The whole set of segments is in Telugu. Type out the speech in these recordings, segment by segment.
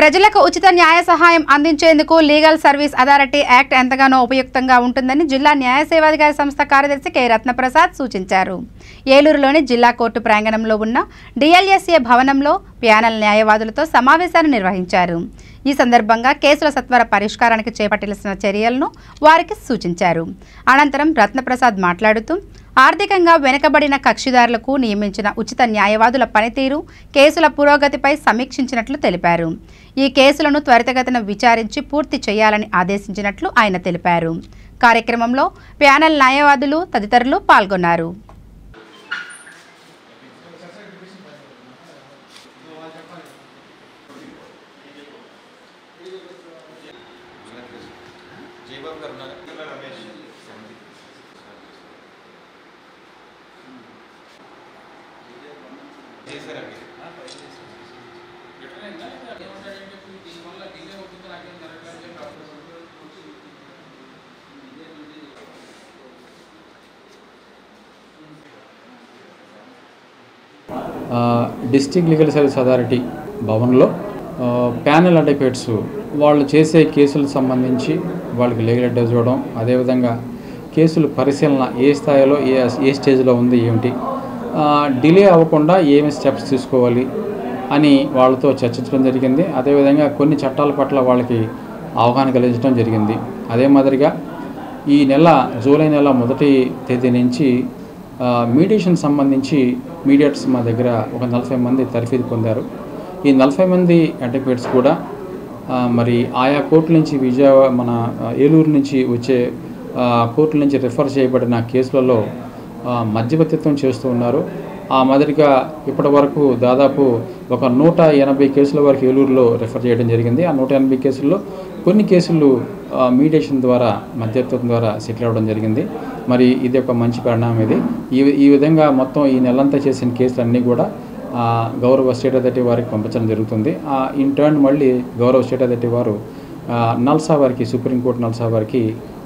ప్రజలకు ఉచిత న్యాయ సహాయం అందించేందుకు లీగల్ సర్వీస్ అథారిటీ యాక్ట్ ఎంతగానో ఉపయుక్తంగా ఉంటుందని జిల్లా న్యాయ సేవాధికారి సంస్థ కార్యదర్శి కె రత్నప్రసాద్ సూచించారు. ఏలూరులోని జిల్లా కోర్టు ప్రాంగణంలో ఉన్న డిఎల్ఎస్ఏ భవనంలో ప్యానెల్ న్యాయవాదులతో సమావేశాన్ని నిర్వహించారు. ఈ సందర్భంగా కేసుల సత్వర పరిష్కారానికి చేపట్టాల్సిన చర్యలను వారికి సూచించారు. అనంతరం రత్నప్రసాద్ మాట్లాడుతూ ఆర్థికంగా వెనుకబడిన కక్షిదారులకు నియమించిన ఉచిత న్యాయవాదుల పనితీరు, కేసుల పురోగతిపై సమీక్షించినట్లు తెలిపారు. ఈ కేసులను త్వరితగతిన విచారించి పూర్తి చేయాలని ఆదేశించినట్లు ఆయన తెలిపారు. కార్యక్రమంలో ప్యానెల్ న్యాయవాదులు తదితరులు పాల్గొన్నారు. డిస్ట్రిక్ట్ లీగల్ సర్వీస్ అథారిటీ భవన్లో ప్యానెల్ అడ్వకేట్స్ వాళ్ళు చేసే కేసులకు సంబంధించి వాళ్ళకి లీగల్ అడ్వైస్ ఇవ్వడం, అదేవిధంగా కేసులు పరిశీలన ఏ స్థాయిలో ఏ స్టేజ్లో ఉంది, ఏమిటి డిలే అవ్వకుండా ఏమి స్టెప్స్ తీసుకోవాలి అని వాళ్ళతో చర్చించడం జరిగింది. అదేవిధంగా కొన్ని చట్టాల పట్ల వాళ్ళకి అవగాహన కలిగించడం జరిగింది. అదే మాదిరిగా ఈ నెల జూలై నెల 1వ తేదీ నుంచి మీడియేషన్ సంబంధించి మీడియేటర్స్ మా దగ్గర ఒక 40 మంది తర్ఫీదు పొందారు. ఈ 40 మంది అడ్వకేట్స్ కూడా మరి ఆయా కోర్టుల నుంచి మన ఏలూరు నుంచి వచ్చే కోర్టుల నుంచి రిఫర్ చేయబడిన కేసులలో మధ్యవర్తిత్వం చేస్తూ ఉన్నారు. ఆ మాదిరిగా ఇప్పటి వరకు దాదాపు ఒక 180 కేసుల వరకు ఏలూరులో రిఫర్ చేయడం జరిగింది. ఆ 180 కేసుల్లో కొన్ని కేసులు మీడియేషన్ ద్వారా మధ్యవర్తిత్వం ద్వారా సెటిల్ అవ్వడం జరిగింది. మరి ఇది ఒక మంచి పరిణామం. ఇది ఈ విధంగా మొత్తం ఈ నెలంతా చేసిన కేసులన్నీ కూడా గౌరవ స్టేట్ అథారిటీ వారికి పంపించడం జరుగుతుంది. ఇన్ టర్న్ మళ్ళీ గౌరవ స్టేట్ అథారిటీ వారు నల్సా వారికి, సుప్రీంకోర్టు నల్సా వారికి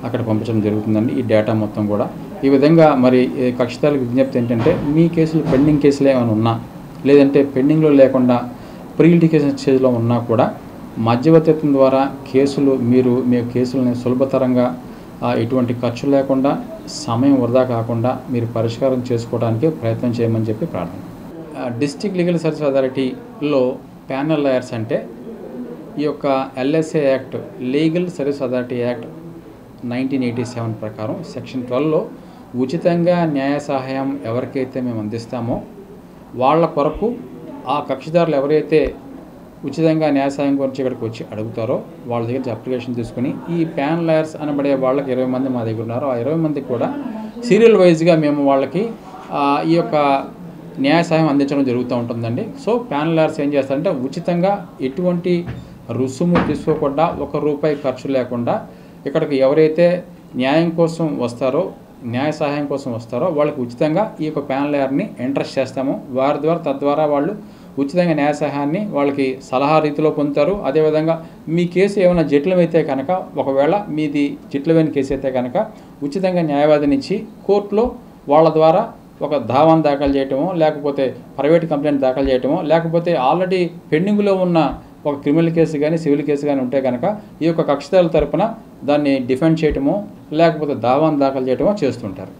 అక్కడ పంపించడం జరుగుతుందండి ఈ డేటా మొత్తం కూడా. ఈ విధంగా మరి కక్షిదారులకు విజ్ఞప్తి ఏంటంటే, మీ కేసులు పెండింగ్ కేసులు ఏమైనా ఉన్నా, లేదంటే పెండింగ్లో లేకుండా ప్రీ లిటిగేషన్ స్టేజ్లో ఉన్నా కూడా మధ్యవర్తిత్వం ద్వారా కేసులు మీ కేసులని సులభతరంగా ఎటువంటి ఖర్చు లేకుండా, సమయం వృధా కాకుండా మీరు పరిష్కారం చేసుకోవడానికి ప్రయత్నం చేయమని చెప్పి ప్రార్థన. డిస్ట్రిక్ట్ లీగల్ సర్వీస్ అథారిటీలో ప్యానెల్ లాయర్స్ అంటే ఈ యొక్క LSA act, legal service authority act 1987 ప్రకారం సెక్షన్ 12లో ఉచితంగా న్యాయ సహాయం ఎవరికైతే మేము అందిస్తామో వాళ్ళ కొరకు ఆ కక్షిదారులు ఎవరైతే ఉచితంగా న్యాయ సహాయం గురించి ఇక్కడికి వచ్చి అడుగుతారో వాళ్ళ దగ్గర అప్లికేషన్ తీసుకుని ఈ ప్యానెల్ లాయర్స్ అనబడే వాళ్ళకి 20 మంది మా దగ్గర ఉన్నారు. ఆ 20 మందికి కూడా సీరియల్ వైజ్గా మేము వాళ్ళకి ఈ యొక్క న్యాయ సహాయం అందించడం జరుగుతూ ఉంటుందండి. సో ప్యానెల్ లాయర్స్ ఏం చేస్తారంటే ఉచితంగా ఎటువంటి రుసుము తీసుకోకుండా, ₹1 ఖర్చు లేకుండా ఇక్కడికి ఎవరైతే న్యాయం కోసం వస్తారో, న్యాయ సహాయం కోసం వస్తారో వాళ్ళకి ఉచితంగా ఈ యొక్క ప్యానెల్ లాయర్ని ఇంట్రెస్ట్ చేస్తాము. వారి ద్వారా తద్వారా వాళ్ళు ఉచితంగా న్యాయ సహాయాన్ని వాళ్ళకి సలహా రీతిలో పొందుతారు. అదేవిధంగా మీ కేసు ఏమైనా జటిలమైతే కనుక, ఒకవేళ మీది జటిలమైన కేసు అయితే కనుక ఉచితంగా న్యాయవాదినిచ్చి కోర్టులో వాళ్ళ ద్వారా ఒక దావాను దాఖలు చేయటమో, లేకపోతే ప్రైవేట్ కంప్లైంట్ దాఖలు చేయటమో, లేకపోతే ఆల్రెడీ పెండింగ్లో ఉన్న ఒక క్రిమినల్ కేసు కానీ సివిల్ కేసు కానీ ఉంటే కనుక ఈ యొక్క కక్షిదారుల తరపున దాన్ని డిఫెండ్ చేయటమో, లేకపోతే దావాను దాఖలు చేయటమో చేస్తుంటారు.